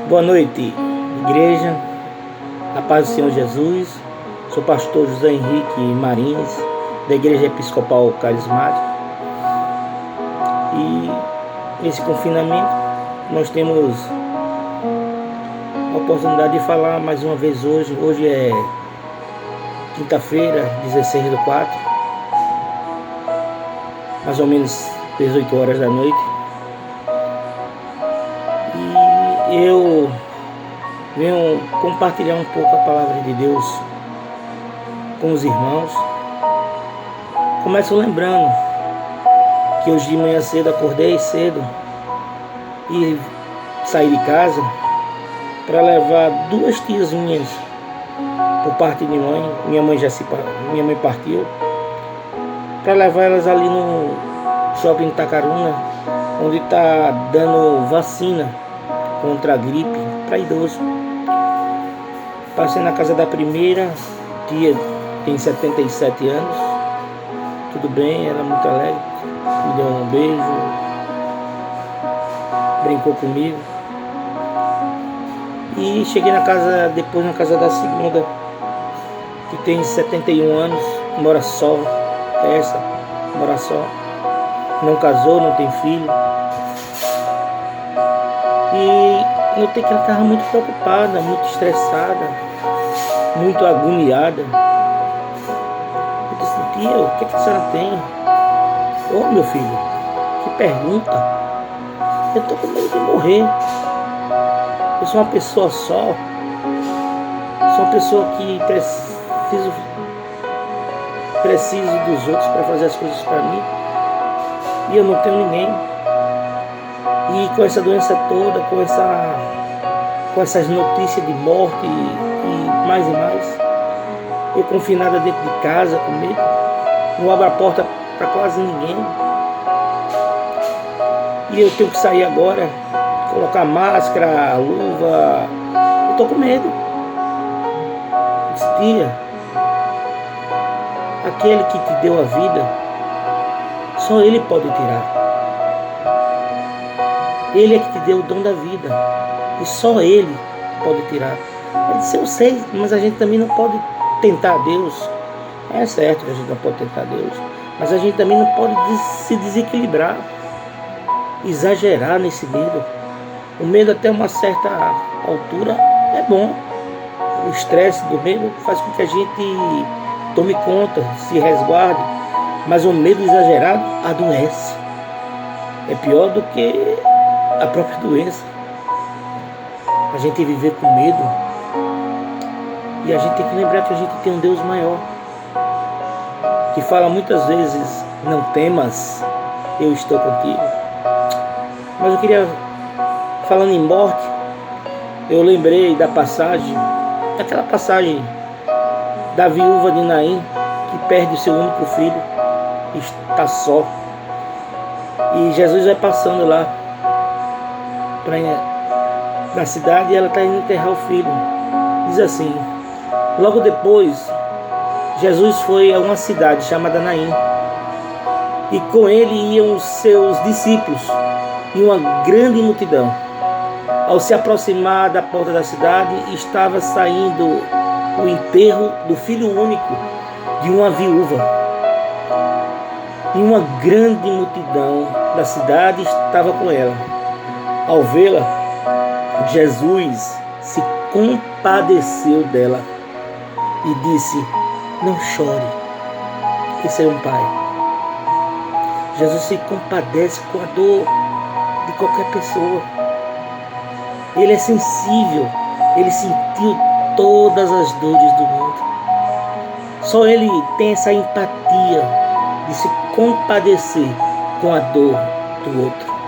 Boa noite, igreja, a paz do Senhor Jesus. Sou pastor José Henrique Marins, da Igreja Episcopal Carismática. E nesse confinamento nós temos a oportunidade de falar mais uma vez hoje. Hoje é quinta-feira, 16/4, mais ou menos 18 horas da noite. E eu venho compartilhar um pouco a palavra de Deus com os irmãos. Começo lembrando que hoje de manhã cedo acordei cedo e saí de casa para levar duas tias minhas por parte de mãe. Minha mãe partiu, para levar elas ali no shopping Itacaruna, onde está dando vacina contra a gripe para idoso. Passei na casa da primeira tia, tem 77 anos, tudo bem, ela é muito alegre, me deu um beijo, brincou comigo. E cheguei depois na casa da segunda, que tem 71 anos, mora só, mora só, não casou, não tem filho. E notei que ela estava muito preocupada, muito estressada, muito agoniada. Eu disse: tia, o que a senhora tem? Ô meu filho, que pergunta? Eu estou com medo de morrer. Eu sou uma pessoa só. Sou uma pessoa que preciso dos outros para fazer as coisas para mim. E eu não tenho ninguém. E com essa doença toda, com essas notícias de morte e mais, eu confinada dentro de casa com medo, não abro a porta para quase ninguém. E eu tenho que sair agora, colocar máscara, luva. Eu tô com medo. Eu disse: tia, aquele que te deu a vida, só Ele pode tirar. Ele é que te deu o dom da vida, e só Ele pode tirar. Ele disse: eu sei, mas a gente também não pode tentar Deus. É certo que a gente não pode tentar Deus, mas a gente também não pode se desequilibrar, exagerar nesse medo. O medo até uma certa altura é bom. O estresse do medo faz com que a gente tome conta, se resguarde, mas o medo exagerado adoece. É pior do que a própria doença. A gente viver com medo, e a gente tem que lembrar que a gente tem um Deus maior, que fala muitas vezes: não temas, eu estou contigo. Mas eu queria, falando em morte, eu lembrei daquela passagem da viúva de Naim, que perde o seu único filho e está só. E Jesus vai passando lá na cidade, e ela está indo enterrar o filho. Diz assim: logo depois, Jesus foi a uma cidade chamada Naim, e com ele iam os seus discípulos e uma grande multidão. Ao se aproximar da porta da cidade, estava saindo o enterro do filho único de uma viúva. E uma grande multidão da cidade estava com ela. Ao vê-la, Jesus se compadeceu dela e disse: não chore. Esse é um pai. Jesus se compadece com a dor de qualquer pessoa. Ele é sensível. Ele sentiu todas as dores do mundo. Só Ele tem essa empatia de se compadecer com a dor do outro.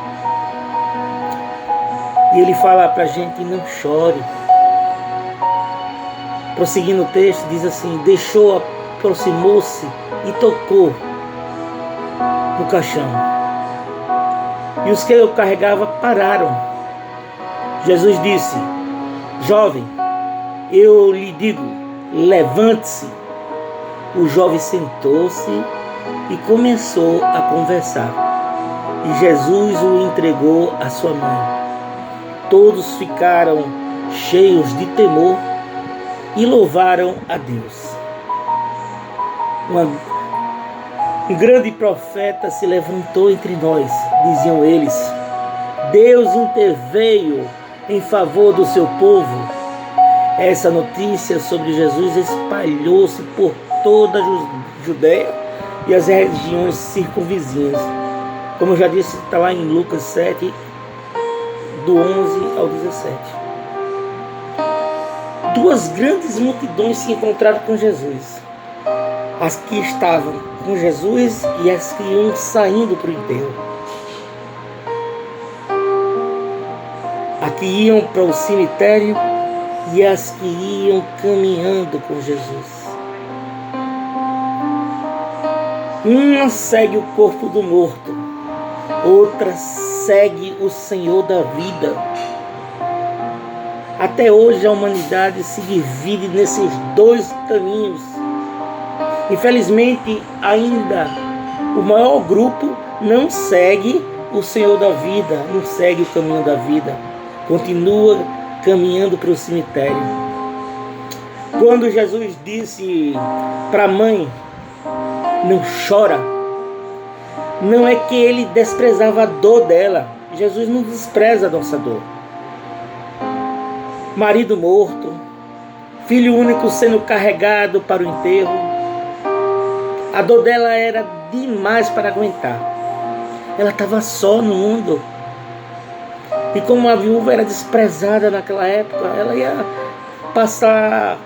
E Ele fala pra gente: não chore. Prosseguindo o texto, diz assim: deixou, aproximou-se e tocou no caixão. E os que eu carregava pararam. Jesus disse: jovem, eu lhe digo, levante-se. O jovem sentou-se e começou a conversar. E Jesus o entregou à sua mãe. todos ficaram cheios de temor e louvaram a Deus. Um grande profeta se levantou entre nós, diziam eles. Deus interveio em favor do seu povo. Essa notícia sobre Jesus espalhou-se por toda a Judéia e as regiões circunvizinhas. Como eu já disse, está lá em Lucas 7, do 11 ao 17. Duas grandes multidões se encontraram com Jesus. As que estavam com Jesus e as que iam saindo para o enterro. As que iam para o cemitério e as que iam caminhando com Jesus. Uma segue o corpo do morto, outra segue o Senhor da vida. Até hoje a humanidade se divide nesses dois caminhos. Infelizmente, ainda o maior grupo não segue o Senhor da vida, não segue o caminho da vida, continua caminhando para o cemitério. Quando Jesus disse para a mãe, não chora, não é que ele desprezava a dor dela. Jesus não despreza a nossa dor. Marido morto, filho único sendo carregado para o enterro. A dor dela era demais para aguentar. Ela estava só no mundo. E como a viúva era desprezada naquela época, ela ia passar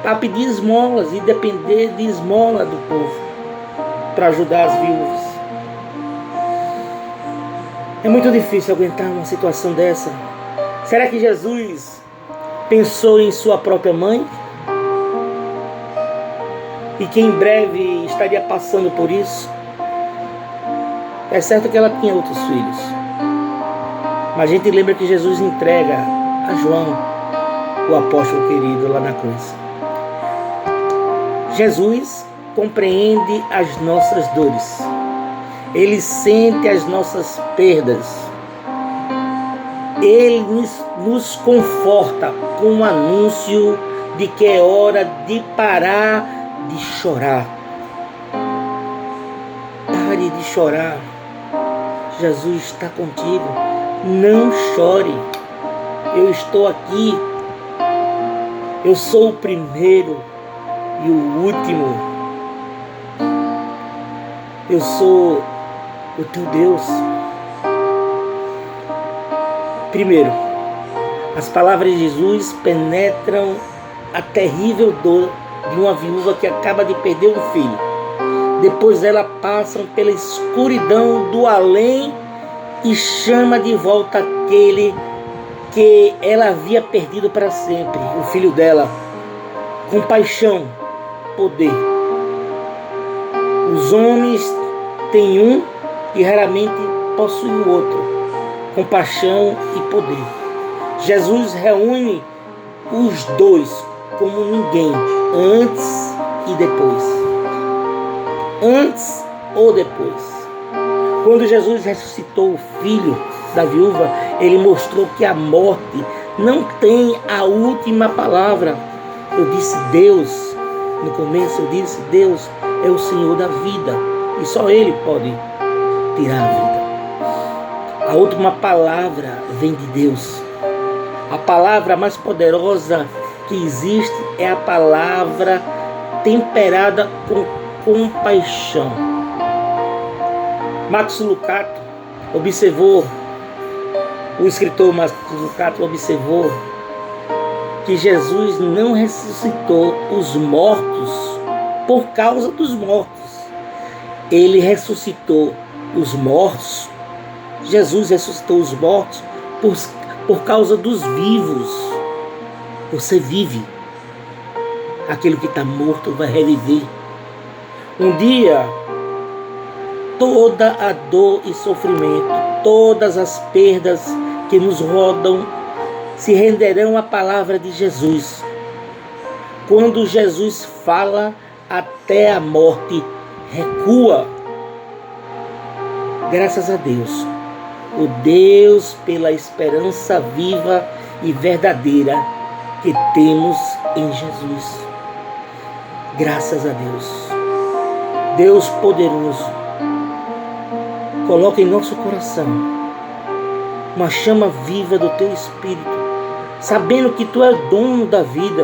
a pedir esmolas e depender de esmola do povo para ajudar as viúvas. É muito difícil aguentar uma situação dessa. Será que Jesus pensou em sua própria mãe? E que em breve estaria passando por isso? É certo que ela tinha outros filhos. Mas a gente lembra que Jesus entrega a João, o apóstolo querido, lá na cruz. Jesus compreende as nossas dores. Ele sente as nossas perdas. Ele nos conforta com o anúncio de que é hora de parar de chorar. Pare de chorar. Jesus está contigo. Não chore. Eu estou aqui. Eu sou o primeiro e o último. Eu sou o teu Deus. Primeiro, as palavras de Jesus penetram a terrível dor de uma viúva que acaba de perder um filho. Depois elas passam pela escuridão do além e chama de volta aquele que ela havia perdido para sempre, o filho dela. Compaixão, poder. Os homens têm um e raramente possuem o outro. Compaixão e poder. Jesus reúne os dois como ninguém, antes e depois. Antes ou depois. Quando Jesus ressuscitou o filho da viúva, ele mostrou que a morte não tem a última palavra. Eu disse Deus, no começo eu disse Deus é o Senhor da vida e só Ele pode tirar a vida. A última palavra vem de Deus. A palavra mais poderosa que existe é a palavra temperada com compaixão. Max Lucado observou, o escritor Max Lucado observou que Jesus não ressuscitou os mortos por causa dos mortos. Ele ressuscitou os mortos. Jesus ressuscitou os mortos por causa dos vivos. Você vive. Aquele que está morto vai reviver. Um dia, toda a dor e sofrimento, todas as perdas que nos rodam, se renderão à palavra de Jesus. Quando Jesus fala, até a morte recua. Graças a Deus, o Deus pela esperança viva e verdadeira que temos em Jesus. Graças a Deus. Deus poderoso, coloca em nosso coração uma chama viva do Teu Espírito, sabendo que Tu és dono da vida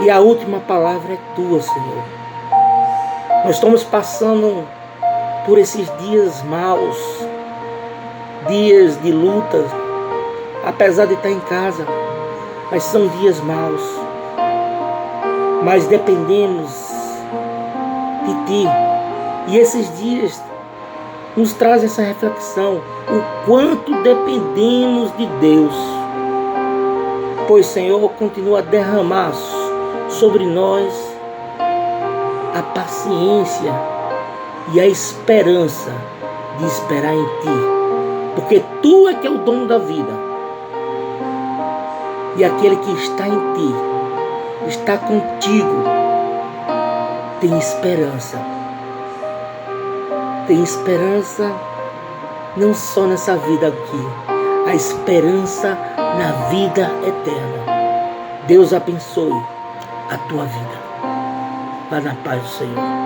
e a última palavra é Tua, Senhor. Nós estamos passando por esses dias maus, dias de luta, apesar de estar em casa, mas são dias maus. Mas dependemos de Ti. E esses dias nos trazem essa reflexão, o quanto dependemos de Deus. Pois, Senhor, continua a derramar sobre nós a paciência e a esperança de esperar em Ti. Porque Tu é que é o dono da vida. E aquele que está em Ti, está contigo, tem esperança. Tem esperança não só nessa vida aqui, a esperança na vida eterna. Deus abençoe a tua vida. Vá na paz do Senhor.